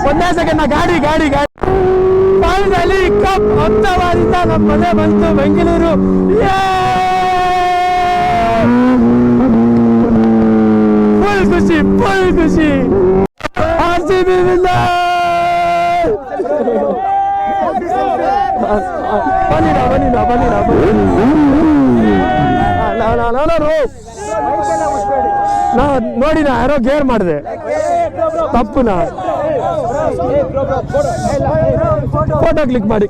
ಒಂದೇ ಸೆಕೆಂಡ್ ಗಾಡಿ finally cup ಅಹಮದಾಬಾದಿಂದ ನಮ್ಮ ಮನೆ ಬಂತು ಬೆಂಗಳೂರು. ಫುಲ್ ಖುಷಿ RCB ಬನ್ನಿರ ನೋಡಿನ ಯಾರೋ ಗೇರ್ ಮಾಡಿದೆ ತಪ್ಪುನ. ಫೋಟೋ ಕ್ಲಿಕ್ ಮಾಡಿ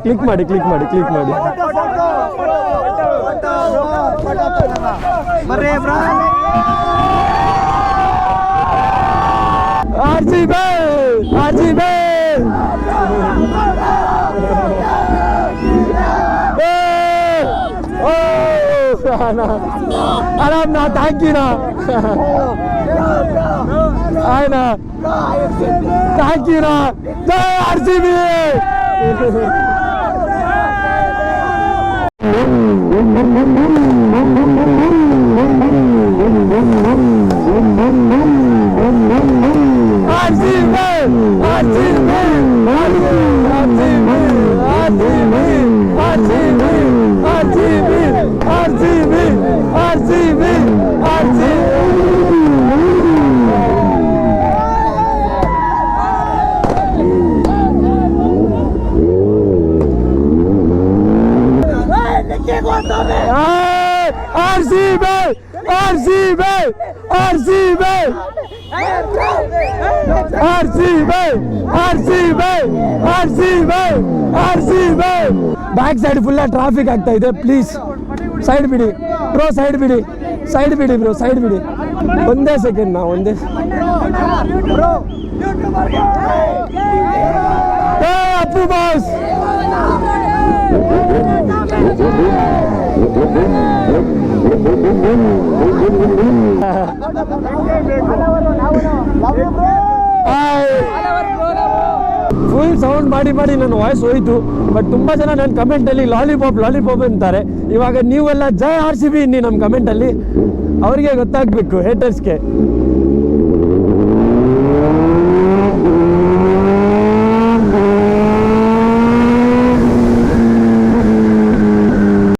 RCB आराम ना थैंक यू ना आए ना थैंक यू ना जय RCB ಬ್ಯಾಕ್ ಸೈಡ್ ಫುಲ್ಲ ಟ್ರಾಫಿಕ್ ಆಗ್ತಾ ಇದೆ. ಪ್ಲೀಸ್ ಸೈಡ್ ಬಿಡಿ ಬ್ರೋ, ಸೈಡ್ ಬಿಡಿ. ಒಂದೇ second Appu boss full sound ಮಾಡಿ ನನ್ನ ವಾಯ್ಸ್ ಹೋಯ್ತು. ಬಟ್ ತುಂಬಾ ಜನ ನನ್ನ ಕಮೆಂಟ್ ಅಲ್ಲಿ ಲಾಲಿಪಾಪ್ ಅಂತಾರೆ. ಇವಾಗ ನೀವೆಲ್ಲ ಜೈ RCB ಇನ್ನಿ ನಮ್ಮ ಕಮೆಂಟ್ ಅಲ್ಲಿ, ಅವ್ರಿಗೆ ಗೊತ್ತಾಗ್ಬೇಕು ಹೇಟರ್ಸ್ಗೆ.